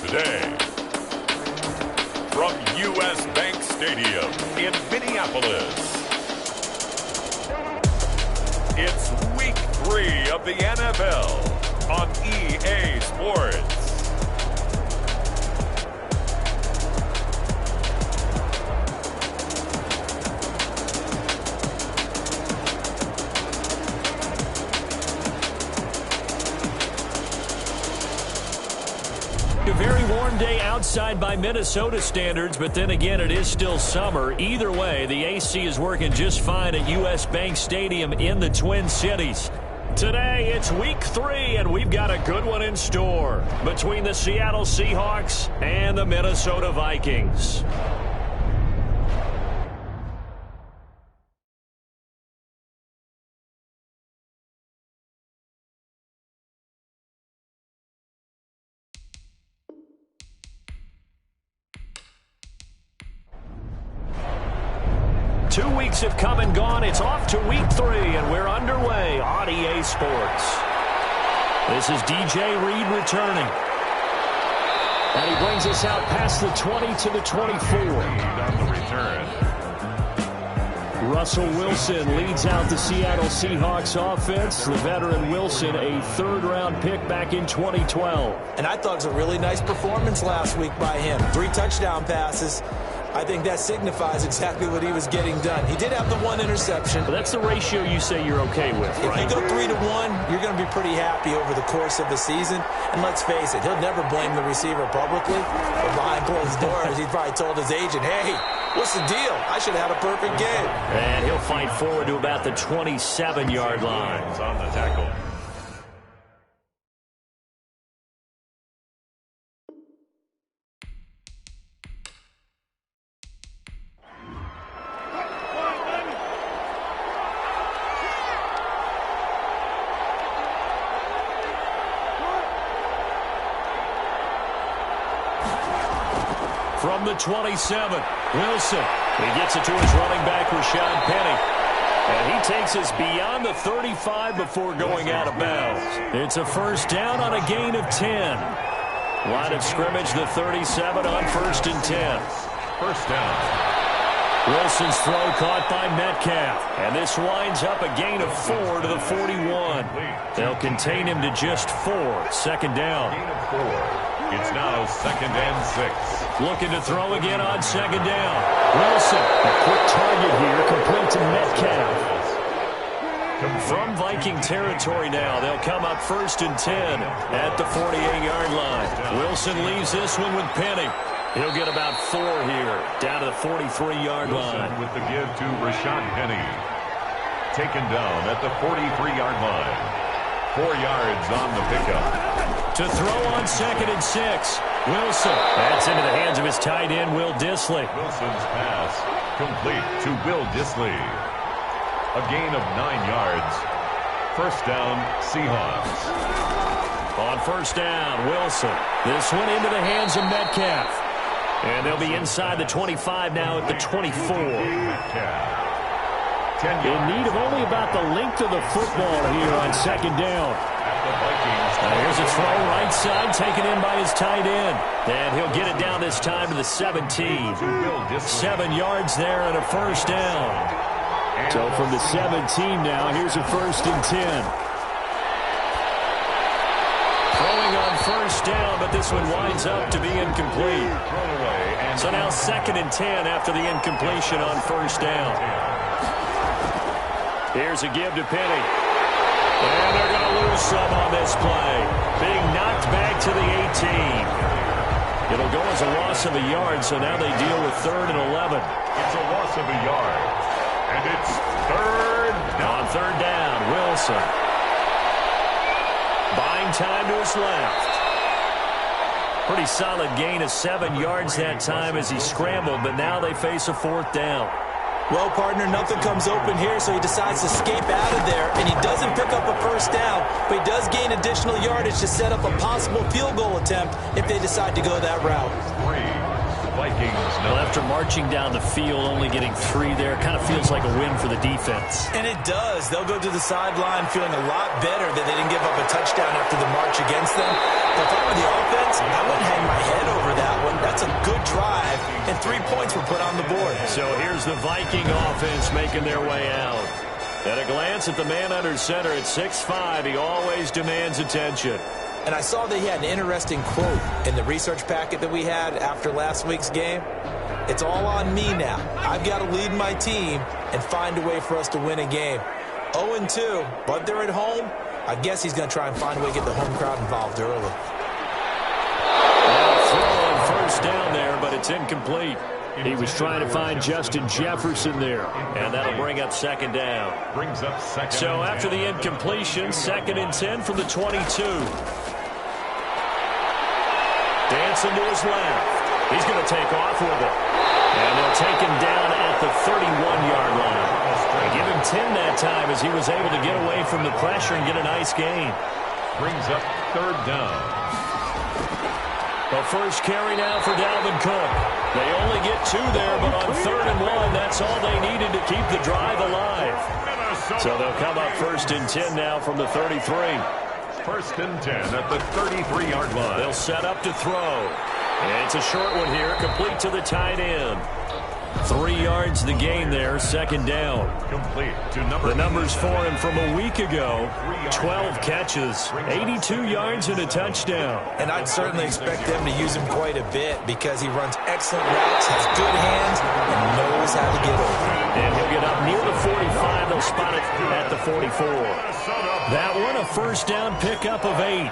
today. From U.S. Bank Stadium in Minneapolis, it's Week 3 of the NFL on EA Sports. A very warm day outside by Minnesota standards, but then again, it is still summer. Either way, the AC is working just fine at U.S. Bank Stadium in the Twin Cities. Today, it's Week 3, and we've got a good one in store between the Seattle Seahawks and the Minnesota Vikings. Have come and gone. It's off to Week 3, and we're underway on EA Sports. This is DJ Reed returning. And he brings us out past the 20 to the 24. On the return. Russell Wilson leads out the Seattle Seahawks offense. The veteran Wilson, a third-round pick back in 2012. And I thought it was a really nice performance last week by him. 3 touchdown passes. I think that signifies exactly what he was getting done. He did have the 1 interception. But that's the ratio you say you're okay with, right? If you go 3-1, you're going to be pretty happy over the course of the season. And let's face it, he'll never blame the receiver publicly. But behind closed doors, he's probably told his agent, hey, what's the deal? I should have had a perfect game. And he'll fight forward to about the 27-yard line. On the tackle. From the 27, Wilson. He gets it to his running back, Rashad Penny. And he takes us beyond the 35 before going out of bounds. It's a first down on a gain of 10. Line of scrimmage, the 37 on 1st and 10. First down. Wilson's throw caught by Metcalf. And this winds up a gain of 4 to the 41. They'll contain him to just 4. Second down. Gain of 4. It's now 2nd and 6. Looking to throw again on 2nd down. Wilson, a quick target here, complete to Metcalf. From Viking territory now, they'll come up 1st and 10 at the 48-yard line. Wilson leaves this one with Penny. He'll get about 4 here, down to the 43-yard line. With the give to Rashad Penny. Taken down at the 43-yard line. 4 yards on the pickup. To throw on 2nd and 6. Wilson. That's into the hands of his tight end, Will Dissly. Wilson's pass complete to Will Dissly. A gain of 9 yards. First down, Seahawks. On 1st down, Wilson. This one into the hands of Metcalf. And they'll be inside the 25 now at the 24. Metcalf. In need of only about the length of the football here on 2nd down. Now here's a throw right side taken in by his tight end. And he'll get it down this time to the 17. 7 yards there and a first down. So from the 17 now, here's a 1st and 10. Throwing on 1st down, but this one winds up to be incomplete. So now 2nd and 10 after the incompletion on 1st down. Here's a give to Penny. And they're going to lose some on this play. Being knocked back to the 18. It'll go as a loss of a yard, so now they deal with 3rd and 11. It's a loss of a yard. And it's 3rd down. On 3rd down, Wilson. Buying time to his left. Pretty solid gain of 7 yards that time as he scrambled, but now they face a 4th down. Well, partner, nothing comes open here, so he decides to escape out of there, and he doesn't pick up a first down, but he does gain additional yardage to set up a possible field goal attempt if they decide to go that route. Vikings Well, after marching down the field, only getting 3 there, kind of feels like a win for the defense. And it does. They'll go to the sideline feeling a lot better that they didn't give up a touchdown after the march against them. But if I were the offense, I wouldn't hang my head over that one. That's a good drive, and 3 points were put on the board. So here's the Viking offense making their way out. At a glance at the man under center at 6'5", he always demands attention. And I saw that he had an interesting quote in the research packet that we had after last week's game. It's all on me now. I've got to lead my team and find a way for us to win a game. 0-2, but they're at home. I guess he's going to try and find a way to get the home crowd involved early. Throw on first down there, but it's incomplete. He was trying to find Justin Jefferson there, and that'll bring up second down. So after the incompletion, 2nd and 10 from the 22. Dancing to his left. He's going to take off with it. And they'll take him down at the 31-yard line. They give him 10 that time as he was able to get away from the pressure and get a nice gain. Brings up 3rd down. The first carry now for Dalvin Cook. They only get 2 there, but on 3rd and 1, that's all they needed to keep the drive alive. So they'll come up 1st and 10 now from the 33. 1st and 10 at the 33-yard line. They'll set up to throw. And it's a short one here, complete to the tight end. 3 yards the gain there, 2nd down. Complete to the numbers for him from a week ago, 12 catches, 82 yards and a touchdown. And I'd certainly expect them to use him quite a bit because he runs excellent routes, has good hands, and knows how to get over. And he'll get up near the 45. They'll spot it at the 44. That one, a first down pickup of 8.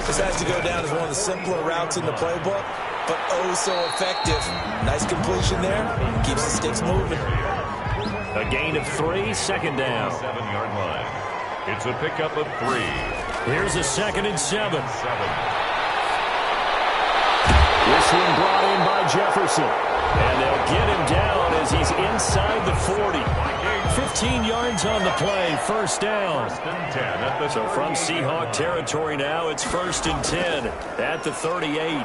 This has to go down as one of the simpler routes in the playbook, but oh so effective. Nice completion there. Keeps the sticks moving. A gain of 3, 2nd down. 7-yard line. It's a pickup of 3. Here's a 2nd and 7. This one brought in by Jefferson. And they'll get him down as he's inside the 40. 15 yards on the play, first down. So from Seahawk territory now, it's 1st and 10 at the 38. And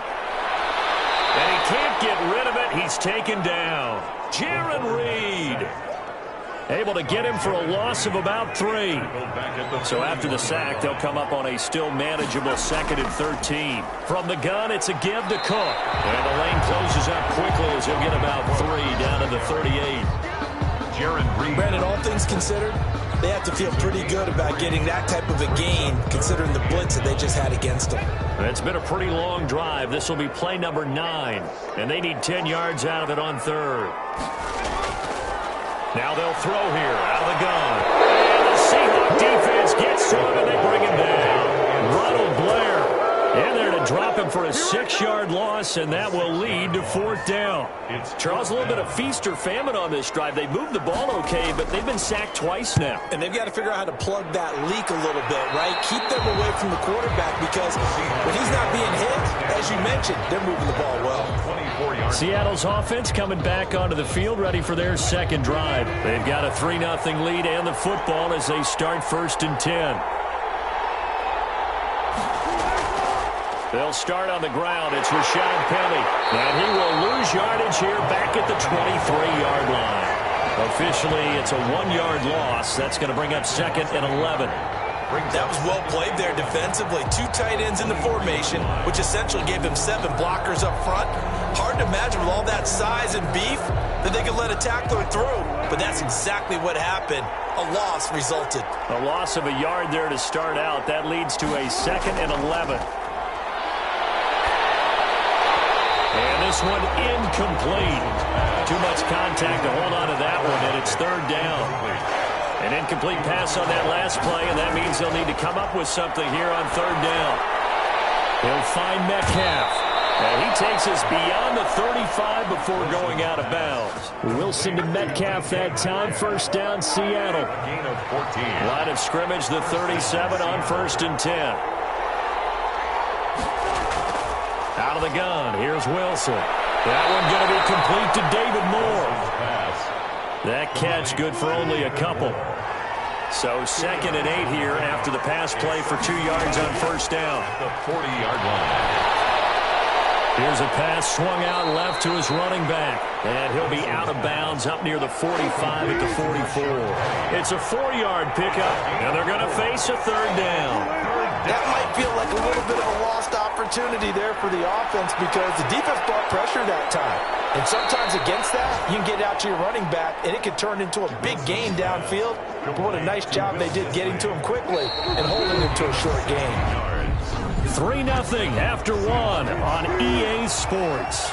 he can't get rid of it. He's taken down. Jaron Reed able to get him for a loss of about 3. So after the sack, they'll come up on a still manageable 2nd and 13. From the gun, it's a give to Cook. And the lane closes up quickly as he'll get about 3 down to the 38. Brandon, all things considered, they have to feel pretty good about getting that type of a gain considering the blitz that they just had against them. It's been a pretty long drive. This will be play number 9, and they need 10 yards out of it on 3rd. Now they'll throw here out of the gun. And the Seahawk defense gets to him, and they bring him down. Ronald Blair in there to drop him for a 6-yard loss, and that will lead to 4th down. Charles, a little bit of feast or famine on this drive. They moved the ball okay, but they've been sacked twice now. And they've got to figure out how to plug that leak a little bit, right? Keep them away from the quarterback because when he's not being hit, as you mentioned, they're moving the ball well. Seattle's offense coming back onto the field, ready for their 2nd drive. They've got a 3-0 lead and the football as they start 1st and 10. They'll start on the ground. It's Rashad Penny. And he will lose yardage here back at the 23-yard line. Officially, it's a 1-yard loss. That's going to bring up 2nd and 11. That was well played there defensively. 2 tight ends in the formation, which essentially gave them 7 blockers up front. Hard to imagine with all that size and beef that they could let a tackler through. But that's exactly what happened. A loss resulted. A loss of a yard there to start out. That leads to a 2nd and 11. And this one incomplete. Too much contact to hold on to that one, and it's 3rd down. An incomplete pass on that last play, and that means they'll need to come up with something here on 3rd down. He'll find Metcalf. And he takes us beyond the 35 before going out of bounds. Wilson to Metcalf that time. 1st down, Seattle. Line of scrimmage, the 37 on 1st and 10. Out of the gun, here's Wilson. That one going to be complete to David Moore. That catch good for only a couple. So 2nd and 8 here after the pass play for 2 yards on 1st down. The 40-yard line. Here's a pass swung out left to his running back. And he'll be out of bounds up near the 45 at the 44. It's a 4-yard pickup, and they're going to face a third down. That might feel like a little bit of a lost opportunity there for the offense because the defense brought pressure that time. And sometimes against that, you can get out to your running back, and it can turn into a big gain downfield. But what a nice job they did getting to him quickly and holding him to a short gain. 3-0 after 1 on EA Sports.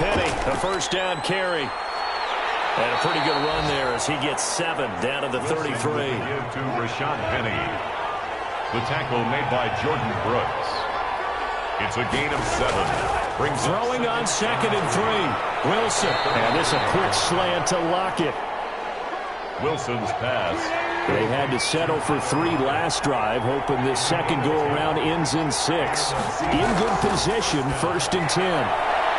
Penny, a first down carry. And a pretty good run there as he gets 7 down to the 33. To Rashad Penny. The tackle made by Jordan Brooks. It's a gain of 7. Throwing on 2nd and 3. Wilson. And this a quick slant to Lockett. Wilson's pass. They had to settle for 3 last drive, hoping this second go-around ends in 6. In good position, 1st and 10.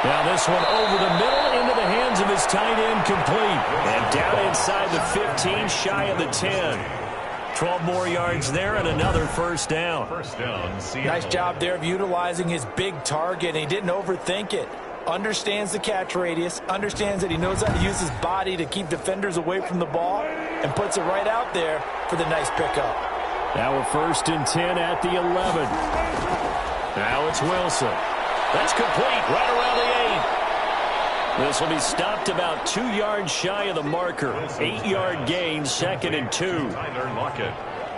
Now this one over the middle into the hands of his tight end, complete. And down inside the 15, shy of the 10. 12 more yards there and another first down. Nice job there of utilizing his big target. He didn't overthink it. Understands the catch radius, understands that he knows how to use his body to keep defenders away from the ball, and puts it right out there for the nice pickup. Now a 1st and 10 at the 11. Now it's Wilson. That's complete right around the 8. This will be stopped about 2 yards shy of the marker. 8-yard gain, 2nd and 2.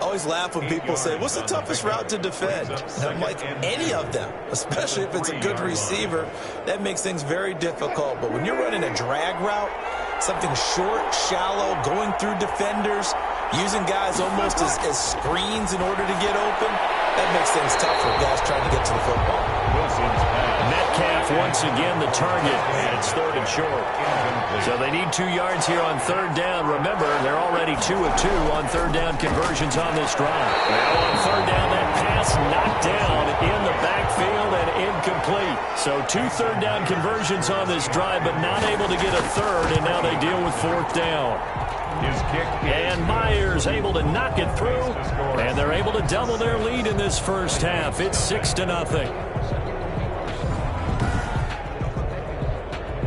Always laugh when people say, what's the toughest route to defend? And I'm like, any of them, especially if it's a good receiver. That makes things very difficult. But when you're running a drag route, something short, shallow, going through defenders, using guys almost as screens in order to get open, that makes things tough for guys trying to get to the football. Metcalf once again the target, and it's 3rd and short. So they need 2 yards here on 3rd down. Remember, they're already 2 of 2 on 3rd down conversions on this drive. Now on 3rd down, that pass knocked down in the backfield and incomplete. So 2 3rd down conversions on this drive, but not able to get a 3rd, and now they deal with 4th down. His kick. And Myers able to knock it through, and they're able to double their lead in this first half. It's 6-0.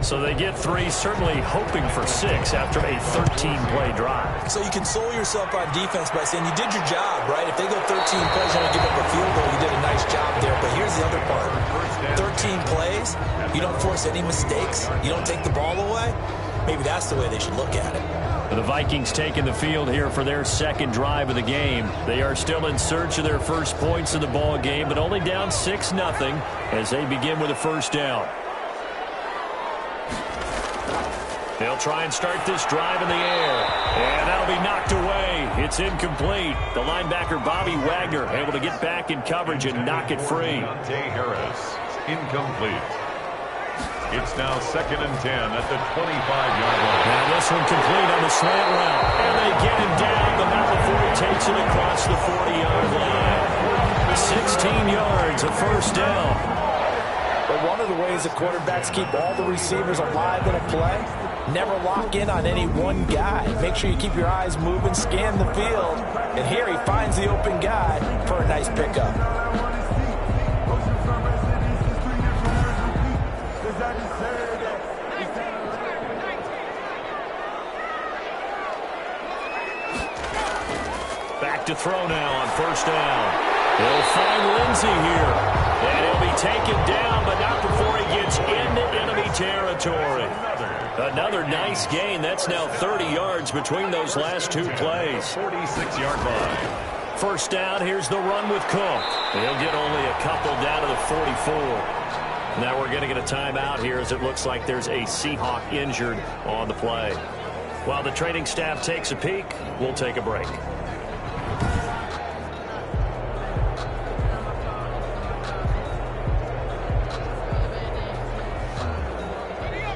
So they get 3, certainly hoping for 6 after a 13-play drive. So you console yourself on defense by saying you did your job, right? If they go 13 plays and give up a field goal, you did a nice job there. But here's the other part. 13 plays, you don't force any mistakes, you don't take the ball away. Maybe that's the way they should look at it. The Vikings taking the field here for their 2nd drive of the game. They are still in search of their first points in the ball game, but only down 6-0 as they begin with a first down. They'll try and start this drive in the air, and that'll be knocked away. It's incomplete. The linebacker, Bobby Wagner, able to get back in coverage and knock it free. Harris, incomplete. It's now 2nd and 10 at the 25-yard line. Now this one complete on the slant route. And they get him down, but not before he takes it across the 40-yard line. 16 yards, a first down. But one of the ways the quarterbacks keep all the receivers alive in a play, never lock in on any one guy. Make sure you keep your eyes moving, scan the field. And here he finds the open guy for a nice pickup. Back to throw now on first down. He'll find Lindsey here. And he'll be taken down, but not before he gets into enemy territory. Another nice gain. That's now 30 yards between those last 2 plays. 46-yard line. First down, here's the run with Cook. He'll get only a couple down to the 44. Now we're going to get a timeout here as it looks like there's a Seahawk injured on the play. While the training staff takes a peek, we'll take a break.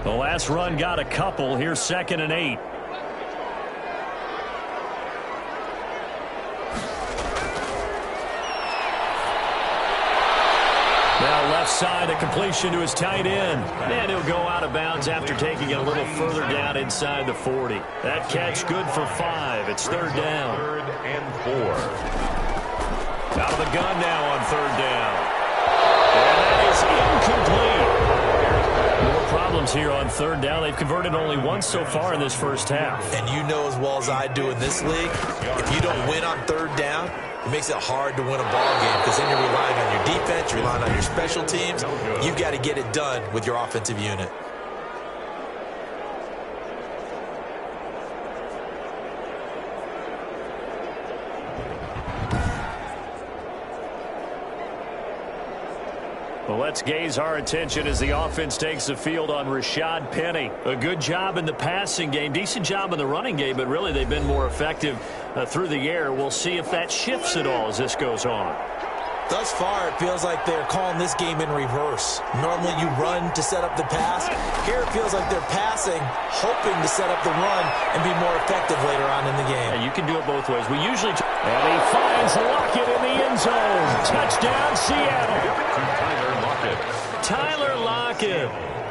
The last run got a couple. Here's 2nd and 8. Now left side, a completion to his tight end. And he'll go out of bounds after taking it a little further down inside the 40. That catch good for 5. It's third down. 3rd and 4. Out of the gun now on third down. And that is incomplete. More problems here on third down. They've converted only once so far in this first half. And you know as well as I do in this league, if you don't win on third down, it makes it hard to win a ball game because then you're relying on your defense, you're relying on your special teams. You've got to get it done with your offensive unit. Well, let's gaze our attention as the offense takes the field on Rashad Penny. A good job in the passing game, decent job in the running game, but really they've been more effective through the air. We'll see if that shifts at all as this goes on. Thus far, it feels like they're calling this game in reverse. Normally you run to set up the pass. Here it feels like they're passing, hoping to set up the run and be more effective later on in the game. Yeah, you can do it both ways. We usually... And he finds Lockett in the end zone. Touchdown, Seattle. Tyler Lockett,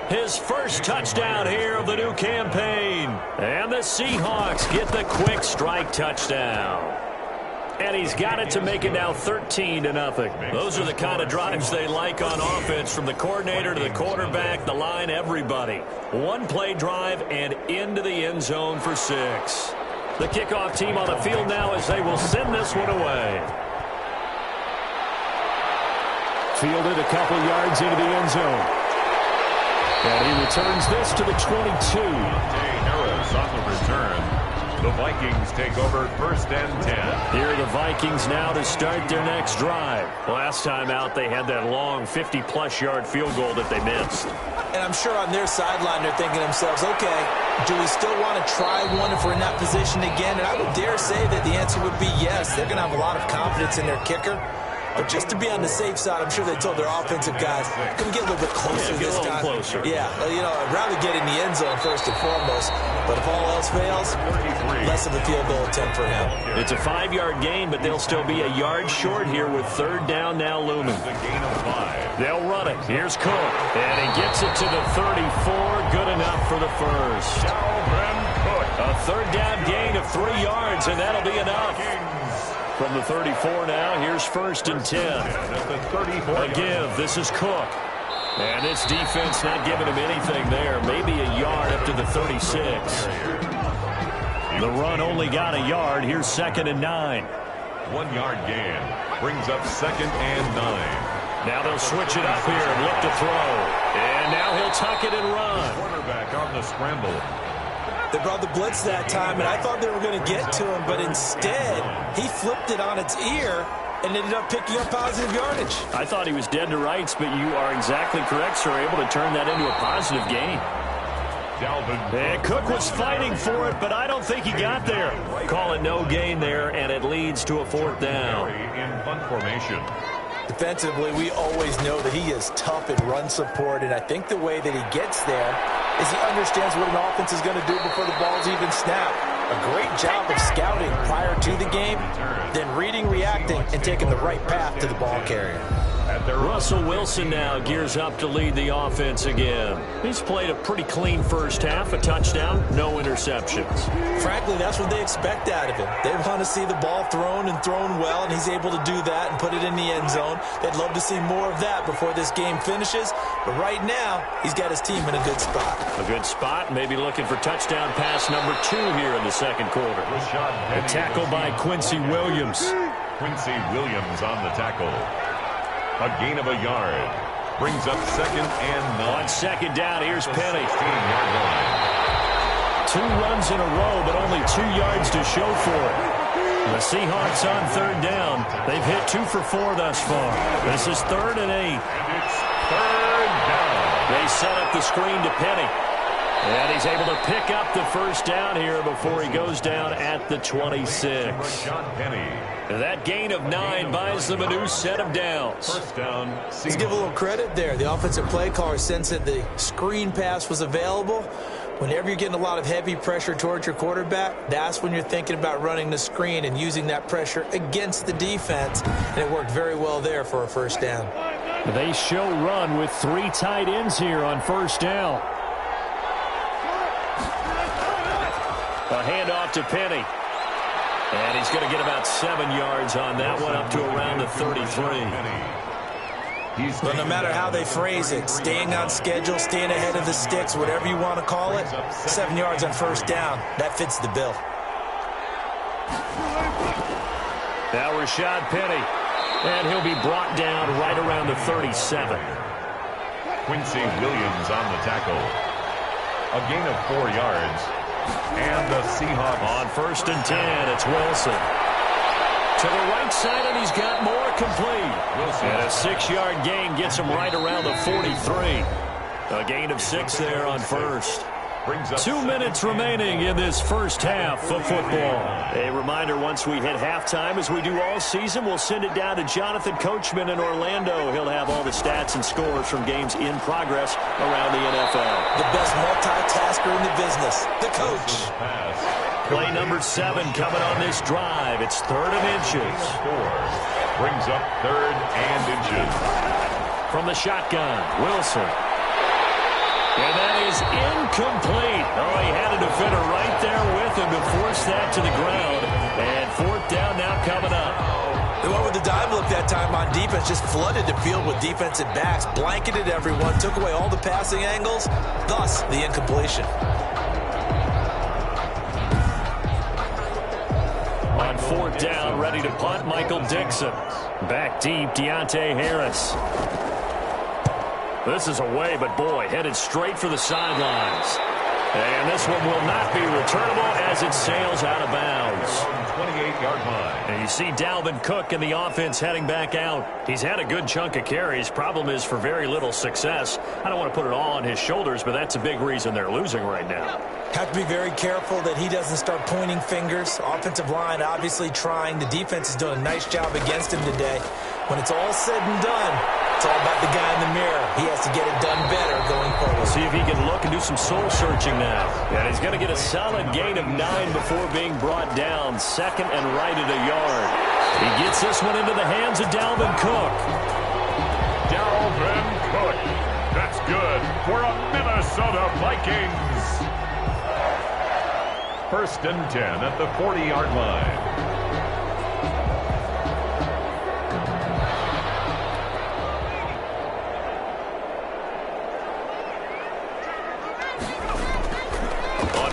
his first touchdown here of the new campaign. And the Seahawks get the quick strike touchdown. And he's got it to make it now 13-0. Those are the kind of drives they like on offense, from the coordinator to the quarterback, the line, everybody. One-play drive and into the end zone for 6. The kickoff team on the field now as they will send this one away. Fielded a couple yards into the end zone. And he returns this to the 22. Harris on the return. The Vikings take over 1st and 10. Here are the Vikings now to start their next drive. Last time out, they had that long 50-plus yard field goal that they missed. And I'm sure on their sideline they're thinking to themselves, okay, do we still want to try one if we're in that position again? And I would dare say that the answer would be yes. They're going to have a lot of confidence in their kicker. But just to be on the safe side, I'm sure they told their offensive guys, can we get a little bit closer this time? Closer. Yeah, you know, I'd rather get in the end zone first and foremost. But if all else fails, less of a field goal attempt for him. It's a 5-yard gain, but they'll still be a yard short here with third down now looming. They'll run it. Here's Cook. And he gets it to the 34. Good enough for the first. A third down gain of 3 yards, and that'll be enough. From the 34 now, here's 1st and 10. A give. This is Cook. And this defense not giving him anything there. Maybe a yard up to the 36. The run only got a yard. Here's 2nd and 9. 1-yard gain. Brings up 2nd and 9. Now they'll switch it up here and look to throw. And now he'll tuck it and run. Quarterback on the scramble. They brought the blitz that time, and I thought they were going to get to him, but instead, he flipped it on its ear and ended up picking up positive yardage. I thought he was dead to rights, but you are exactly correct, sir. Able to turn that into a positive gain. And Cook was fighting for it, but I don't think he got there. Call it no gain there, and it leads to a 4th down. In punt formation. Defensively, we always know that he is tough in run support, and I think the way that he gets there is he understands what an offense is going to do before the ball's even snapped. A great job of scouting prior to the game, then reading, reacting, and taking the right path to the ball carrier. Russell Wilson now gears up to lead the offense again. He's played a pretty clean first half, a touchdown, no interceptions. Frankly, that's what they expect out of him. They want to see the ball thrown and thrown well, and he's able to do that and put it in the end zone. They'd love to see more of that before this game finishes, but right now, he's got his team in a good spot. A good spot, maybe looking for touchdown pass number 2 here in the second quarter. A tackle by Quincy Williams. Quincy Williams on the tackle. A gain of a yard. Brings up 2nd and 9. On 2nd down, here's Penny. 16-yard line. 2 runs in a row, but only 2 yards to show for it. The Seahawks on 3rd down. They've hit 2 for 4 thus far. This is 3rd and 8. And it's 3rd down. They set up the screen to Penny. And he's able to pick up the first down here before he goes down at the 26. That gain of 9 buys them a new set of downs. First down. Let's give a little credit there. The offensive play caller sensed that the screen pass was available. Whenever you're getting a lot of heavy pressure towards your quarterback, that's when you're thinking about running the screen and using that pressure against the defense. And it worked very well there for a first down. They show run with 3 tight ends here on first down. A handoff to Penny. And he's going to get about 7 yards on that one, up to around the 33. But no matter how they phrase it, staying on schedule, staying ahead of the sticks, whatever you want to call it, 7 yards on first down, that fits the bill. Now Rashad Penny, and he'll be brought down right around the 37. Quincy Williams on the tackle. A gain of 4 yards. And the Seahawks. On first and 10, it's Wilson. To the right side, and he's got more complete. Wilson. And a 6-yard gain gets him right around the 43. A gain of 6 there on first. 2 minutes remaining in this first half of football. A reminder, once we hit halftime, as we do all season, we'll send it down to Jonathan Coachman in Orlando. He'll have all the stats and scores from games in progress around the NFL. The best multitasker in the business, the coach. Play number 7 coming on this drive. It's 3rd and inches. Brings up 3rd and inches. From the shotgun, Wilson. And that is incomplete. Oh, he had a defender right there with him to force that to the ground. And 4th down now coming up. They went with the dime look that time on defense, just flooded the field with defensive backs, blanketed everyone, took away all the passing angles, thus the incompletion. On 4th down, ready to punt, Michael Dixon. Back deep, Deontay Harris. This is away, but boy, headed straight for the sidelines. And this one will not be returnable as it sails out of bounds. 28-yard line. And you see Dalvin Cook in the offense heading back out. He's had a good chunk of carries. Problem is for very little success. I don't want to put it all on his shoulders, but that's a big reason they're losing right now. Have to be very careful that he doesn't start pointing fingers. Offensive line obviously trying. The defense is doing a nice job against him today. When it's all said and done, it's all about the guy in the mirror. He has to get it done better going forward. See if he can look and do some soul searching now. And he's going to get a solid gain of 9 before being brought down. 2nd and right at a yard. He gets this one into the hands of Dalvin Cook. Dalvin Cook. That's good for a Minnesota Vikings. 1st and 10 at the 40-yard line.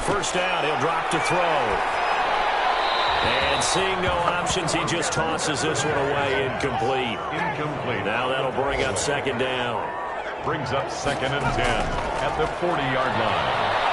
First down, he'll drop to throw. And seeing no options, he just tosses this one away, incomplete. Incomplete. Now that'll bring up 2nd down. Brings up 2nd and 10 at the 40-yard line.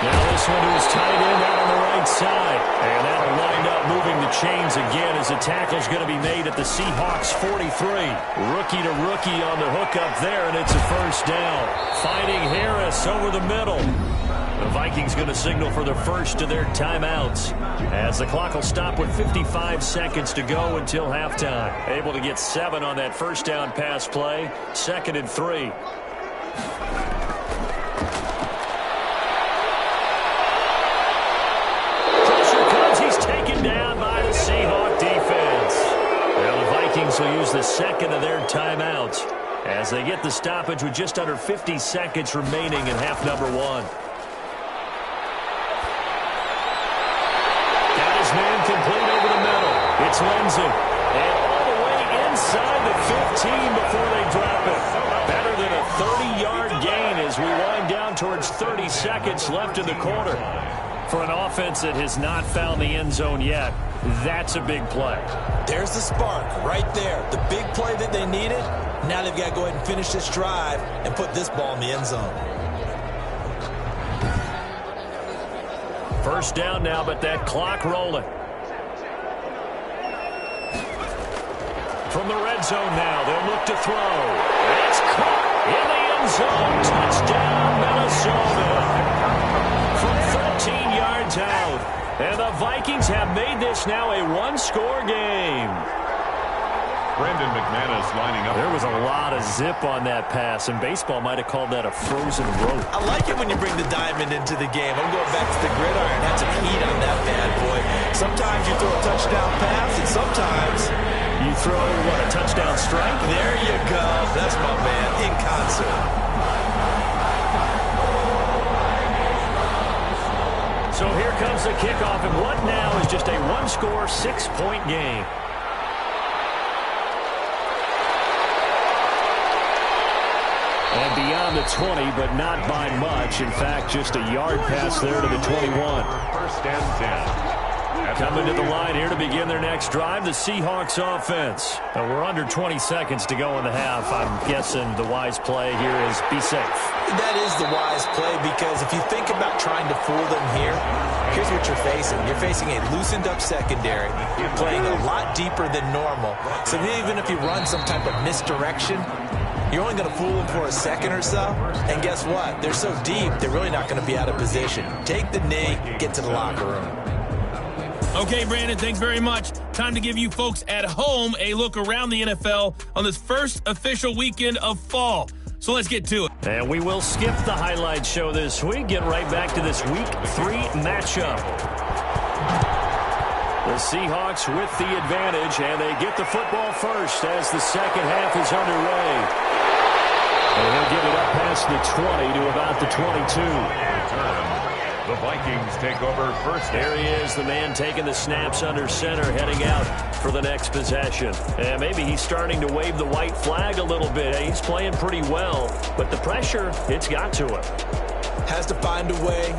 Now this one to his tight end out on the right side. And that'll wind up moving the chains again as the tackle's going to be made at the Seahawks 43. Rookie to rookie on the hook up there, and it's a first down. Finding Harris over the middle. The Vikings going to signal for the first of their timeouts as the clock will stop with 55 seconds to go until halftime. Able to get 7 on that first down pass play. 2nd and 3. Down by the Seahawk defense. Now the Vikings will use the 2nd of their timeouts as they get the stoppage with just under 50 seconds remaining in half number 1. Got his man complete over the middle. It's Lindsey. And all the way inside the 15 before they drop it. Better than a 30-yard gain as we wind down towards 30 seconds left in the quarter. For an offense that has not found the end zone yet, that's a big play. There's the spark right there. The big play that they needed. Now they've got to go ahead and finish this drive and put this ball in the end zone. First down now, but that clock rolling. From the red zone now, they'll look to throw. It's caught in the end zone. Touchdown, Minnesota. From 13 yards out. And the Vikings have made this now a one-score game. Brandon McManus lining up. There was a lot of zip on that pass, and baseball might have called that a frozen rope. I like it when you bring the diamond into the game. I'm going back to the gridiron. Had some heat on that bad boy. Sometimes you throw a touchdown pass, and sometimes You throw, what, a touchdown strike? There you go. That's my man, in concert. So here comes the kickoff, and what now is just a one-score, 6-point game. And beyond the 20, but not by much. In fact, just a yard pass there to the 21. First and 10. Coming to the line here to begin their next drive, the Seahawks offense. We're under 20 seconds to go in the half. I'm guessing the wise play here is be safe. That is the wise play, because if you think about trying to fool them here, here's what you're facing. You're facing a loosened up secondary. You're playing a lot deeper than normal. So even if you run some type of misdirection, you're only going to fool them for a second or so. And guess what? They're so deep, they're really not going to be out of position. Take the knee, get to the locker room. Okay, Brandon, thanks very much. Time to give you folks at home a look around the NFL on this first official weekend of fall. So let's get to it. And we will skip the highlight show this week. Get right back to this Week 3 matchup. The Seahawks with the advantage, and they get the football first as the second half is underway. And he'll get it up past the 20 to about the 22. The Vikings take over first. There he is, the man taking the snaps under center, heading out for the next possession. And maybe he's starting to wave the white flag a little bit. He's playing pretty well, but the pressure, it's got to him. Has to find a way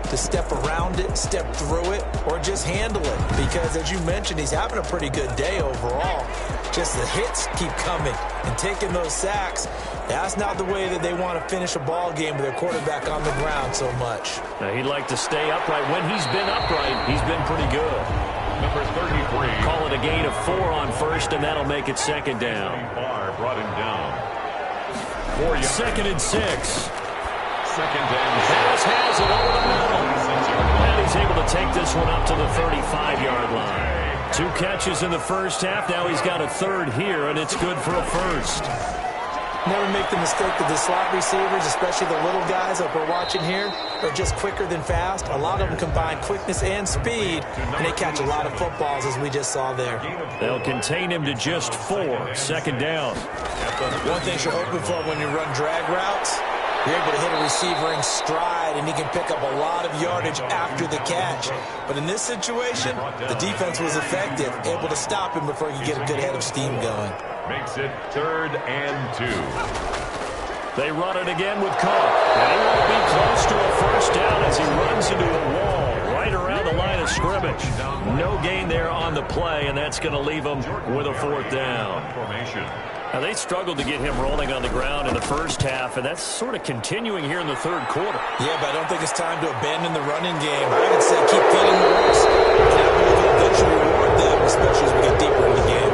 to step around it, step through it, or just handle it. Because as you mentioned, he's having a pretty good day overall. Just the hits keep coming and taking those sacks. That's not the way that they want to finish a ball game with their quarterback on the ground so much. Now, he'd like to stay upright. When he's been upright, he's been pretty good. Number 33. Call it a gain of 4 on first, and that'll make it second down. Barr brought him down. 4 yards. Second and 6. Second and 6. Dallas has it over the middle. And he's able to take this one up to the 35-yard line. 2 catches in the first half. Now he's got a third here, and it's good for a first. Never make the mistake that the slot receivers, especially the little guys like we're watching here, are just quicker than fast. A lot of them combine quickness and speed, and they catch a lot of footballs, as we just saw there. They'll contain him to just 4. Second down. One thing you're hoping for when you run drag routes, you're able to hit a receiver in stride, and he can pick up a lot of yardage after the catch. But in this situation, the defense was effective, able to stop him before he could get a good head of steam going. Makes it 3rd and 2. They run it again with Cook. And he won't be close to a first down as he runs into a wall right around the line of scrimmage. No gain there on the play, and that's going to leave them with a 4th down. Now, they struggled to get him rolling on the ground in the first half, and that's sort of continuing here in the third quarter. Yeah, but I don't think it's time to abandon the running game. I would say keep feeding the horse. And I believe it'll eventually reward them, especially as we get deeper in the game.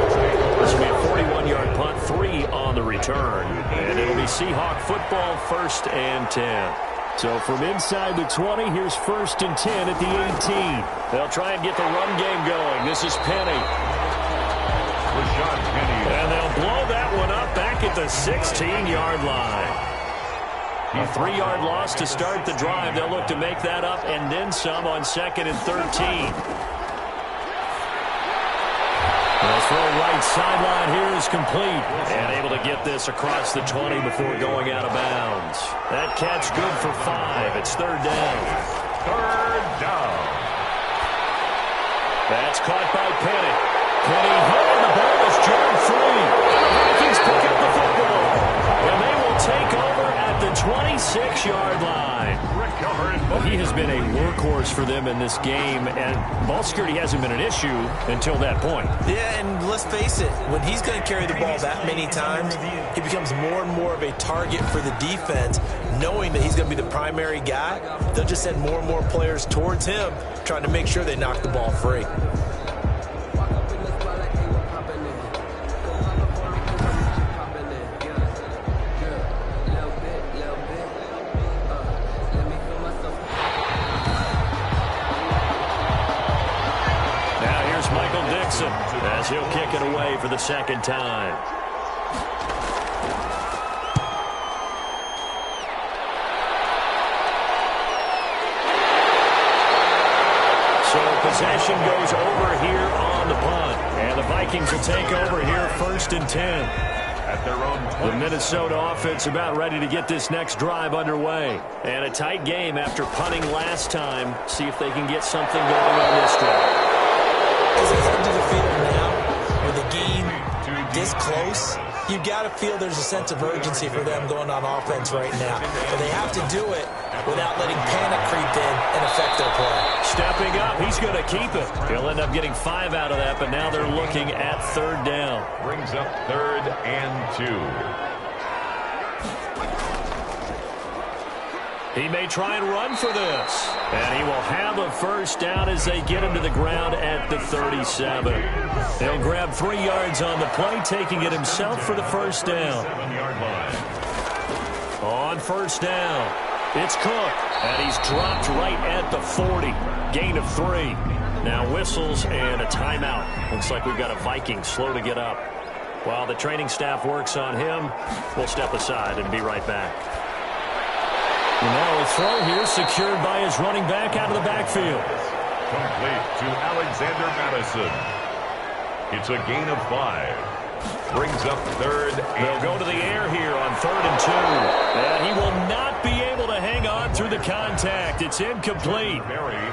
This will be a 41-yard punt, 3 on the return. And it'll be Seahawk football, 1st and 10. So from inside the 20, here's 1st and 10 at the 18. They'll try and get the run game going. This is Penny. And they'll blow that one up back at the 16-yard line. A 3-yard loss to start the drive. They'll look to make that up and then some on 2nd and 13. The throw right sideline here is complete. And able to get this across the 20 before going out of bounds. That catch good for 5. It's 3rd down. 3rd down. That's caught by Penny. Penny here, the ball is jammed free. And the Vikings pick up the football. And they will take over at the 26-yard line. He has been a workhorse for them in this game, and ball security hasn't been an issue until that point. Yeah, and let's face it, when he's going to carry the ball that many times, he becomes more and more of a target for the defense, knowing that he's going to be the primary guy. They'll just send more and more players towards him, trying to make sure they knock the ball free. As he'll kick it away for the 2nd time. So possession goes over here on the punt. And the Vikings will take over here 1st and 10. At their own 20. The Minnesota offense about ready to get this next drive underway. And a tight game after punting last time. See if they can get something going on this drive. As they head to the field now, with the game this close, you've got to feel there's a sense of urgency for them going on offense right now. But they have to do it without letting panic creep in and affect their play. Stepping up, he's going to keep it. He'll end up getting 5 out of that, but now they're looking at 3rd down. Brings up 3rd and 2. He may try and run for this. And he will have a 1st down as they get him to the ground at the 37. He'll grab 3 yards on the play, taking it himself for the 1st down. 7-yard line. On 1st down, it's Cook. And he's dropped right at the 40. Gain of 3. Now whistles and a timeout. Looks like we've got a Viking slow to get up. While the training staff works on him, we'll step aside and be right back. And now a throw here secured by his running back out of the backfield. Complete to Alexander Madison. It's a gain of 5. Brings up 3rd. They'll go to the air here on 3rd and 2. And he will not be able to hang on through the contact. It's incomplete.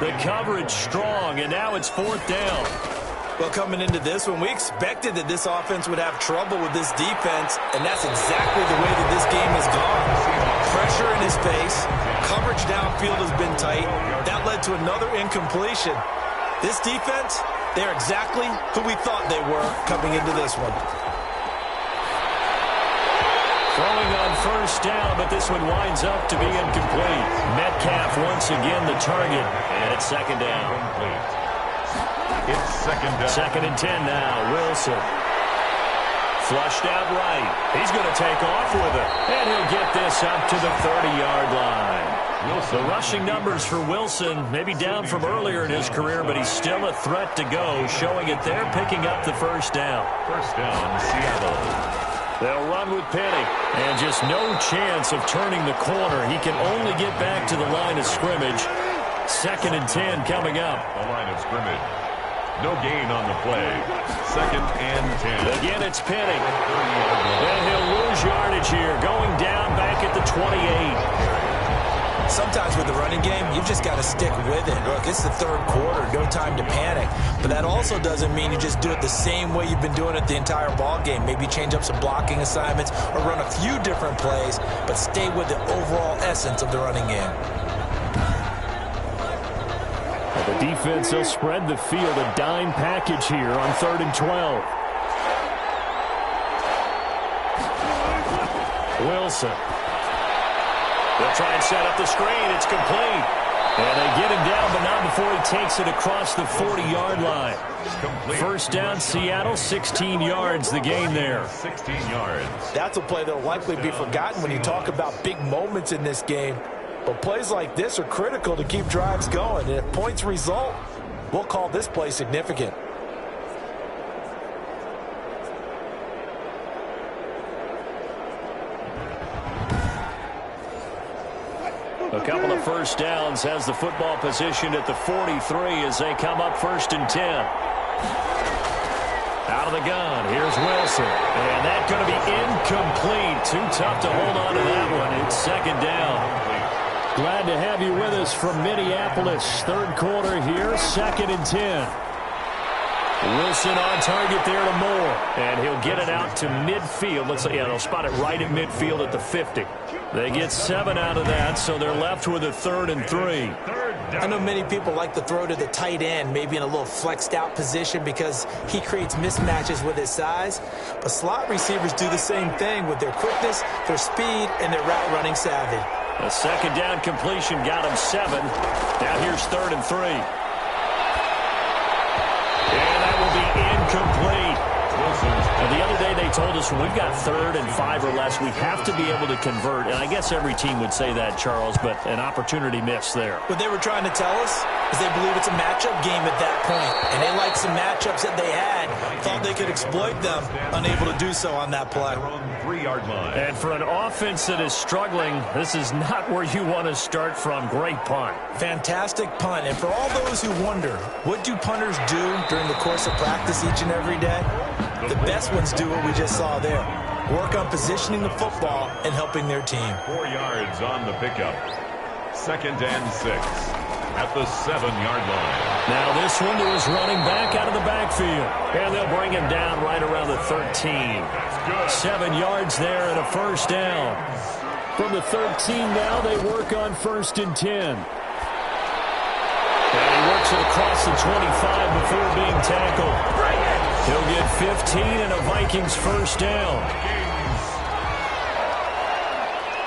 The coverage strong, and now it's 4th down. Well, coming into this one, we expected that this offense would have trouble with this defense, and that's exactly the way that this game has gone. Pressure in his face, coverage downfield has been tight. That led to another incompletion. This defense, they're exactly who we thought they were coming into this one. Throwing on 1st down, but this one winds up to be incomplete. Metcalf once again the target, and it's 2nd down. It's 2nd down. 2nd and 10 now. Wilson. Flushed out right. He's going to take off with it. And he'll get this up to the 30-yard line. The rushing numbers for Wilson maybe down from earlier in his career, but he's still a threat to go, showing it there, picking up the 1st down. 1st down, Seattle. They'll run with Penny. And just no chance of turning the corner. He can only get back to the line of scrimmage. 2nd and 10 coming up. The line of scrimmage. No gain on the play. 2nd and 10. Again, it's Penny. And he'll lose yardage here, going down back at the 28. Sometimes with the running game, you've just got to stick with it. Look, it's the 3rd quarter, no time to panic. But that also doesn't mean you just do it the same way you've been doing it the entire ball game. Maybe change up some blocking assignments or run a few different plays, but stay with the overall essence of the running game. The defense will spread the field, a dime package here on 3rd and 12. Wilson. They'll try and set up the screen. It's complete. And they get him down, but not before he takes it across the 40-yard line. 1st down, Seattle, 16 yards the gain there. 16 yards. That's a play that will likely be forgotten when you talk about big moments in this game. But plays like this are critical to keep drives going. And if points result, we'll call this play significant. A couple of 1st downs has the football positioned at the 43 as they come up 1st and 10. Out of the gun, here's Wilson. And that's going to be incomplete. Too tough to hold on to that one. It's 2nd down. Glad to have you with us from Minneapolis. 3rd quarter here, 2nd and 10. Wilson on target there to Moore. And he'll get it out to midfield. Let's say, yeah, they'll spot it right at midfield at the 50. They get 7 out of that, so they're left with a 3rd and 3. I know many people like to throw to the tight end, maybe in a little flexed out position because he creates mismatches with his size. But slot receivers do the same thing with their quickness, their speed, and their route running savvy. A 2nd down completion got him 7. Now here's 3rd and 3. And that will be incomplete. Well, the other day they told us when we've got 3rd and 5 or less, we have to be able to convert. And I guess every team would say that, Charles, but an opportunity missed there. What they were trying to tell us is they believe it's a matchup game at that point. And they liked some matchups that they had, thought they could exploit them, unable to do so on that play. 3-yard line. And for an offense that is struggling, this is not where you want to start from. Great punt. Fantastic punt. And for all those who wonder, what do punters do during the course of practice each and every day? The best ones do what we just saw there. Work on positioning the football and helping their team. 4 yards on the pickup. 2nd and 6 at the 7-yard line. Now this one to his running back out of the backfield. And they'll bring him down right around the 13. 7 yards there and a first down. From the 13 now, they work on 1st and 10. And he works it across the 25 before being tackled. He'll get 15 and a Vikings first down.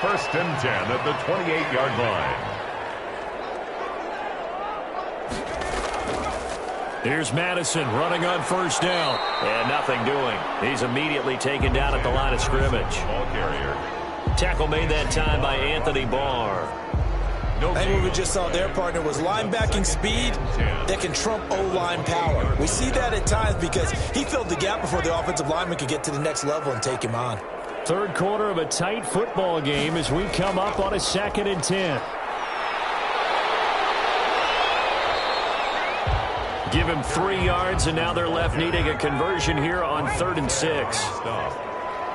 1st and 10 at the 28-yard line. Here's Madison running on first down. And nothing doing. He's immediately taken down at the line of scrimmage. Ball carrier. Tackle made that time by Anthony Barr. I think what we just saw their partner was linebacking speed that can trump O-line power. We see that at times because he filled the gap before the offensive lineman could get to the next level and take him on. 3rd quarter of a tight football game as we come up on a 2nd and 10. Give him 3 yards, and now they're left needing a conversion here on 3rd and 6.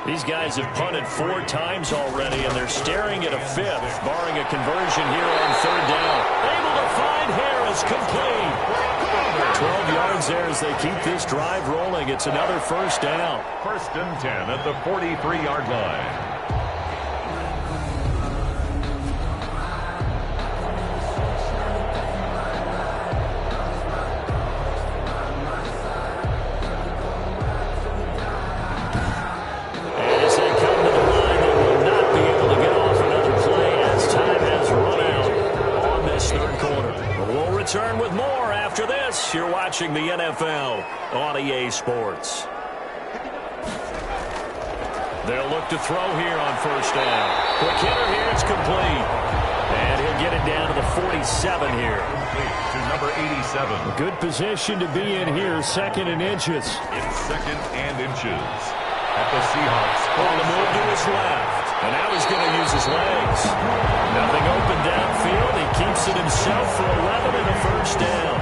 These guys have punted 4 times already, and they're staring at a 5th, barring a conversion here on 3rd down. Able to find Harris, complete. 12 yards there as they keep this drive rolling. It's another first down. 1st and 10 at the 43-yard line. Return with more after this. You're watching the NFL on EA Sports. They'll look to throw here on first down. Quick hitter here, it's complete. And he'll get it down to the 47 here. To number 87. A good position to be in here, 2nd and inches. It's 2nd and inches at the Seahawks. On the move to his left. And now he's going to use his legs. Nothing open downfield. He keeps it himself for 11 and a first down.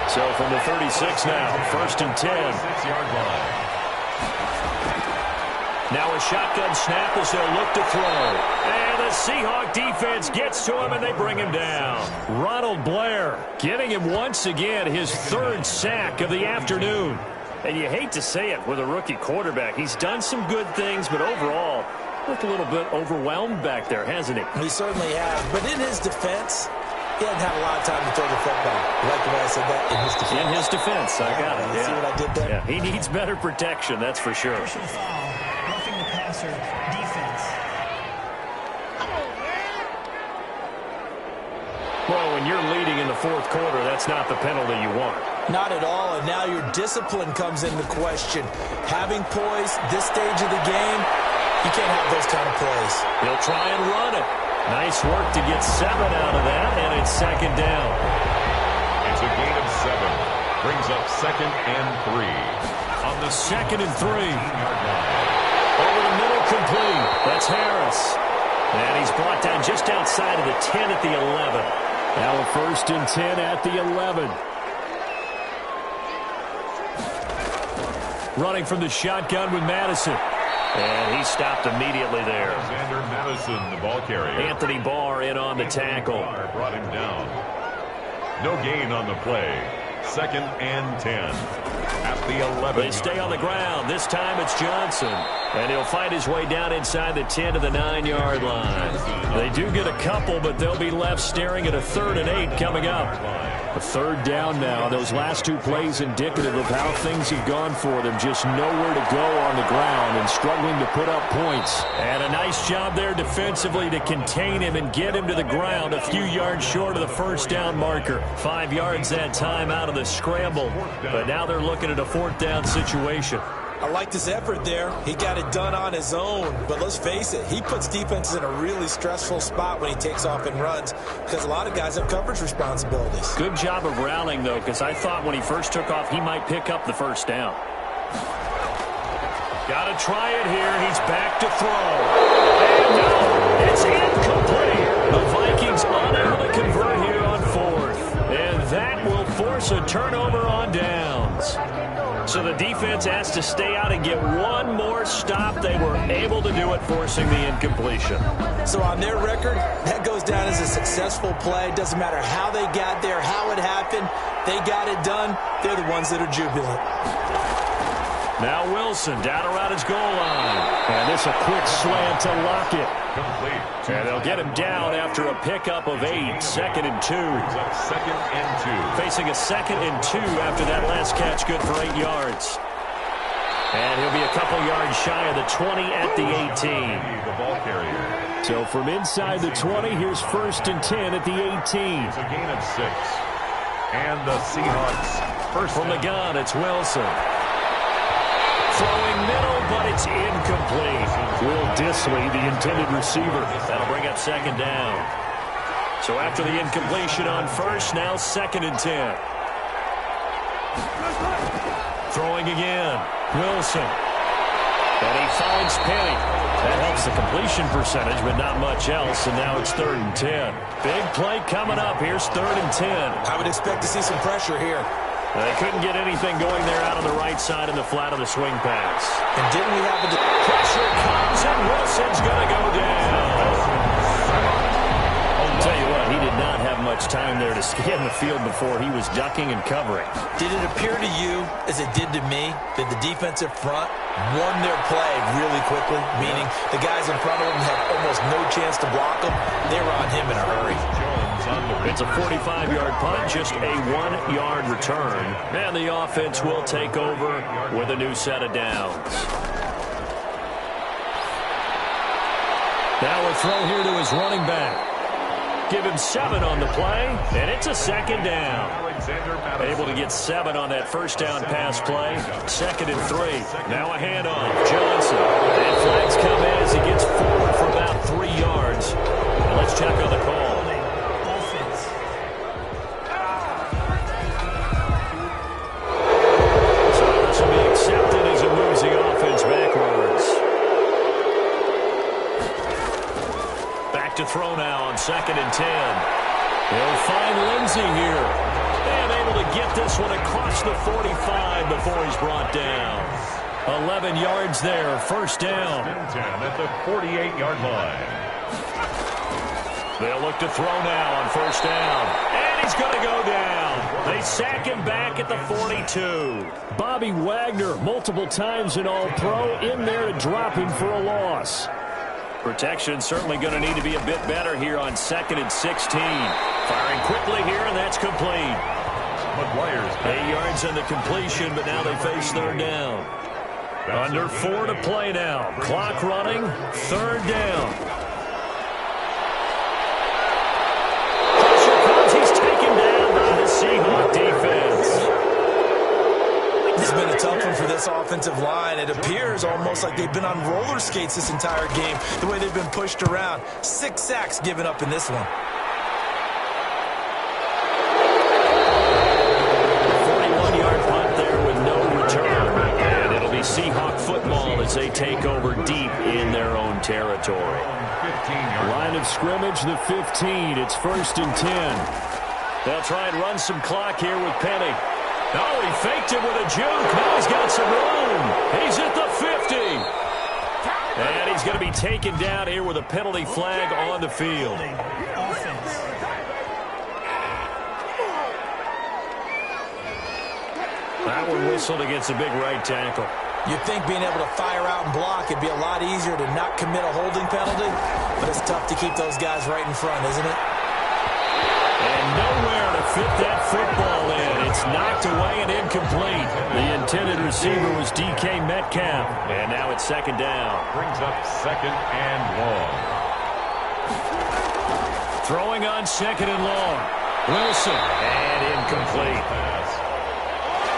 So from the 36 now, 1st and 10. 6-yard line. Now a shotgun snap as they'll look to throw. And the Seahawk defense gets to him and they bring him down. Ronald Blair getting him once again, his 3rd sack of the afternoon. And you hate to say it with a rookie quarterback. He's done some good things, but overall, looked a little bit overwhelmed back there, hasn't he? He certainly has. But in his defense, he hasn't had a lot of time to throw the football. You like the way I said that? In his defense. In his defense, I got it. You see what I did there? Yeah, he needs better protection, that's for sure. Personal foul, roughing the passer, defense. Well, when you're leading in the 4th quarter, that's not the penalty you want. Not at all, and now your discipline comes into question. Having poise this stage of the game, you can't have those kind of plays. He'll try and run it. Nice work to get 7 out of that, and it's 2nd down. It's a gain of 7. Brings up 2nd and 3. On the 2nd and 3. Over the middle, complete. That's Harris. And he's brought down just outside of the 10 at the 11. Now a 1st and 10 at the 11. Running from the shotgun with Madison. And he stopped immediately there. Alexander Madison, the ball carrier. Anthony Barr in on the tackle. Barr brought him down. No gain on the play. 2nd and 10 at the 11. They stay on the ground. This time it's Johnson. And he'll fight his way down inside the 10 to the 9-yard line. They do get a couple, but they'll be left staring at a 3rd and 8 coming up. A 3rd down now. Those last 2 plays indicative of how things have gone for them. Just nowhere to go on the ground and struggling to put up points. And a nice job there defensively to contain him and get him to the ground a few yards short of the first down marker. 5 yards that time out of the scramble. But now they're looking at a 4th down situation. I like this effort there. He got it done on his own. But let's face it, he puts defenses in a really stressful spot when he takes off and runs because a lot of guys have coverage responsibilities. Good job of rallying, though, because I thought when he first took off, he might pick up the first down. Got to try it here. He's back to throw. And no, it's incomplete. The Vikings unable to convert here on fourth. And that will force a turnover on downs. So the defense has to stay out and get one more stop. They were able to do it, forcing the incompletion. So on their record, that goes down as a successful play. Doesn't matter how they got there, how it happened. They got it done. They're the ones that are jubilant. Now Wilson down around his goal line. And this a quick slant to Lockett. Complete. And they'll get him down after a pickup of 8. 2nd and 2. Second and 2. Facing a 2nd and 2 after that last catch, good for 8 yards. And he'll be a couple yards shy of the 20 at the 18. The ball carrier. So from inside the 20, here's 1st and 10 at the 18. It's a gain of 6. And the Seahawks first. From the gun, it's Wilson. Throwing middle, but it's incomplete. Will Dissly, the intended receiver. That'll bring up 2nd down. So after the incompletion on 1st, now 2nd and 10. Throwing again. Wilson. And he finds Penny. That helps the completion percentage, but not much else. And now it's 3rd and 10. Big play coming up. Here's 3rd and 10. I would expect to see some pressure here. They couldn't get anything going there out on the right side in the flat of the swing pass. And didn't we have a... Pressure comes, and Wilson's going to go down. I'll tell you what, he did not have much time there to scan the field before he was ducking and covering. Did it appear to you, as it did to me, that the defensive front won their play really quickly? Meaning the guys in front of them had almost no chance to block him. They were on him in a hurry. It's a 45-yard punt, just a 1-yard return. And the offense will take over with a new set of downs. Now a throw here to his running back. Give him 7 on the play, and it's a 2nd down. Able to get 7 on that first down pass play. 2nd and 3. Now a handoff. Johnson. And flags come in as he gets forward for about 3 yards. And let's check on the call. Accepted as it moves the offense backwards. Back to throw now on 2nd and 10. He'll find Lindsey here. And able to get this one across the 45 before he's brought down. 11 yards there, 1st down. 10 at the 48-yard line. They'll look to throw now on 1st down. And he's going to go down. They sack him back at the 42. Bobby Wagner, multiple times an All-Pro, in there to drop him for a loss. Protection certainly going to need to be a bit better here on 2nd and 16. Firing quickly here, and that's complete. McGuire's 8 yards on the completion, but now they face 3rd down. Under 4 to play now. Clock running, 3rd down. Seahawk defense. It's been a tough one for this offensive line. It appears almost like they've been on roller skates this entire game, the way they've been pushed around. 6 sacks given up in this one. 41-yard punt there with no return. And it'll be Seahawk football as they take over deep in their own territory. Line of scrimmage, the 15. It's 1st and 10. They'll try and run some clock here with Penny. Oh, he faked it with a juke. Now he's got some room. He's at the 50. And he's going to be taken down here with a penalty flag on the field. That one whistled against a big right tackle. You'd think being able to fire out and block, it'd be a lot easier to not commit a holding penalty, but it's tough to keep those guys right in front, isn't it? And nowhere to fit that football in. It's knocked away and incomplete. The intended receiver was DK Metcalf. And now it's 2nd down. Brings up 2nd and long. Throwing on 2nd and long. Wilson. And incomplete.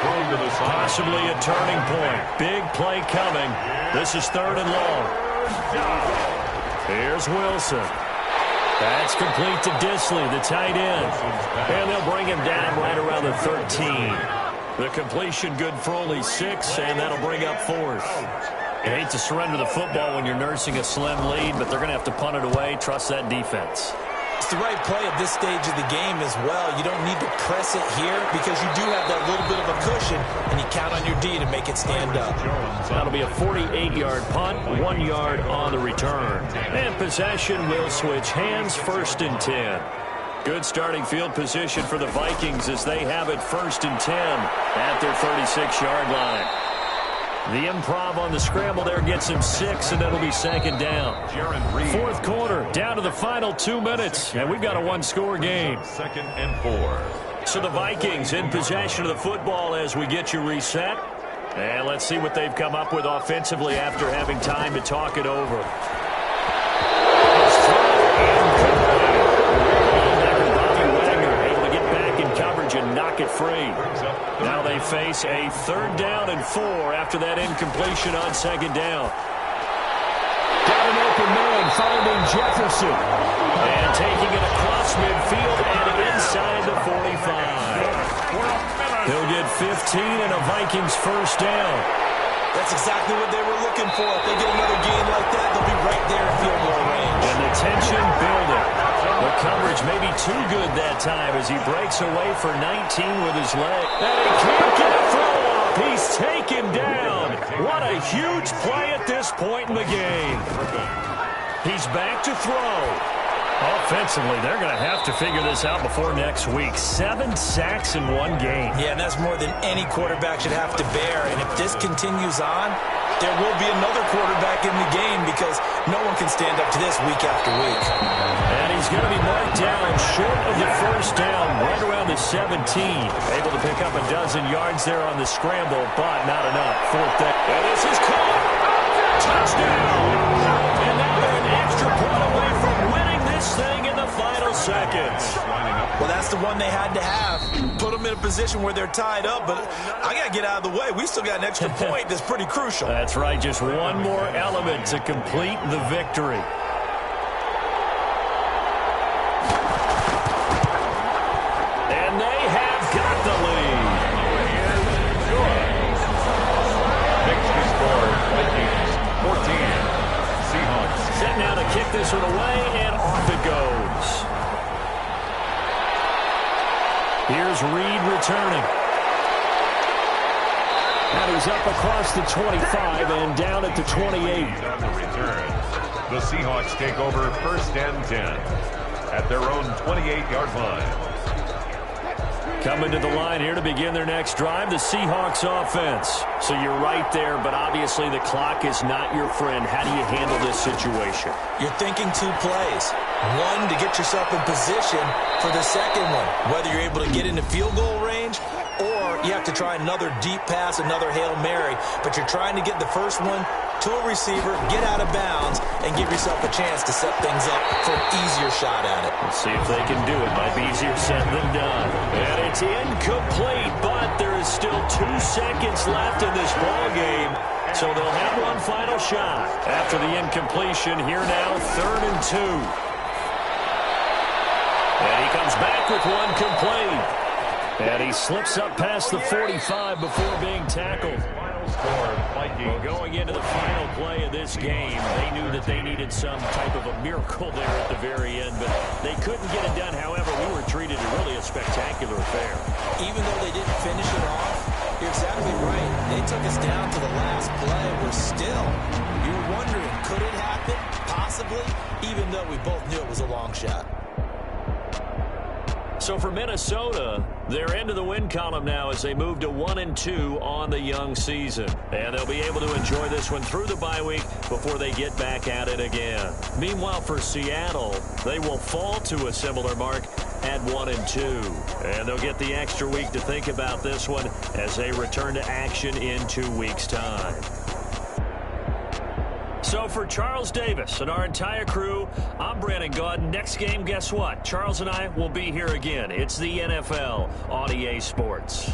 thrown to the side. Possibly a turning point. Big play coming. This is 3rd and long. Here's Wilson. That's complete to Disley, the tight end. And they'll bring him down right around the 13. The completion good for only 6, and that'll bring up 4th. You hate to surrender the football when you're nursing a slim lead, but they're going to have to punt it away. Trust that defense. It's the right play at this stage of the game as well. You don't need to press it here because you do have that little bit of a cushion, and you count on your D to make it stand up. That'll be a 48-yard punt, 1 yard on the return. And possession will switch hands, 1st and 10. Good starting field position for the Vikings as they have it 1st and 10 at their 36-yard line. The improv on the scramble there gets him 6, and that'll be 2nd down. 4th quarter, down to the final 2 minutes, and we've got a 1-score game. 2nd and 4. So the Vikings in possession of the football as we get you reset. And let's see what they've come up with offensively after having time to talk it over. And knock it free. Now they face a 3rd down and 4 after that incompletion on 2nd down. Got an open man finding Jefferson. And taking it across midfield and inside the 45. He'll get 15 and a Vikings 1st down. That's exactly what they were looking for. If they get another gain like that, they'll be right there in field goal range. And the tension building. The coverage may be too good that time as he breaks away for 19 with his leg. And he can't get a throw off. He's taken down. What a huge play at this point in the game. He's back to throw. Offensively, they're going to have to figure this out before next week. 7 sacks in 1 game. Yeah, and that's more than any quarterback should have to bear. And if this continues on, there will be another quarterback in the game because no one can stand up to this week after week. And he's going to be marked down short of the 1st down, right around the 17. Able to pick up a dozen yards there on the scramble, but not enough. 4th down. And this is caught. Touchdown. And now they're an extra point away from winning this thing in the final seconds. Well, that's the one they had to have. Put them in a position where they're tied up, but I got to get out of the way. We still got an extra point that's pretty crucial. That's right. Just one more element to complete the victory. And they have got the lead. Victory score, Vikings 14. Seahawks. Set now to kick this one away, and off it goes. Here's Reed returning. And he's up across the 25 and down at the 28. On the return, the Seahawks take over 1st and 10 at their own 28-yard line. Coming to the line here to begin their next drive, the Seahawks offense. So you're right there, but obviously the clock is not your friend. How do you handle this situation? You're thinking 2 plays. One, to get yourself in position for the second one, whether you're able to get into field goal range or you have to try another deep pass, another Hail Mary, but you're trying to get the first one to a receiver, get out of bounds, and give yourself a chance to set things up for an easier shot at it. Let's see if they can do it. Might be easier said than done. And it's incomplete, but there is still 2 seconds left in this ball game, so they'll have one final shot. After the incompletion, here now, 3rd and 2. And he comes back with one complete. And he slips up past the 45 before being tackled. Well, going into the final play of this game, they knew that they needed some type of a miracle there at the very end, but they couldn't get it done. However, we were treated to really a spectacular affair. Even though they didn't finish it off, you're exactly right. They took us down to the last play. We're still, you were wondering, could it happen? Possibly, even though we both knew it was a long shot. So for Minnesota, they're into the win column now as they move to 1-2 on the young season. And they'll be able to enjoy this one through the bye week before they get back at it again. Meanwhile, for Seattle, they will fall to a similar mark at 1-2. And they'll get the extra week to think about this one as they return to action in 2 weeks' time. So for Charles Davis and our entire crew, I'm Brandon Gaudin. Next game, guess what? Charles and I will be here again. It's the NFL on EA Sports.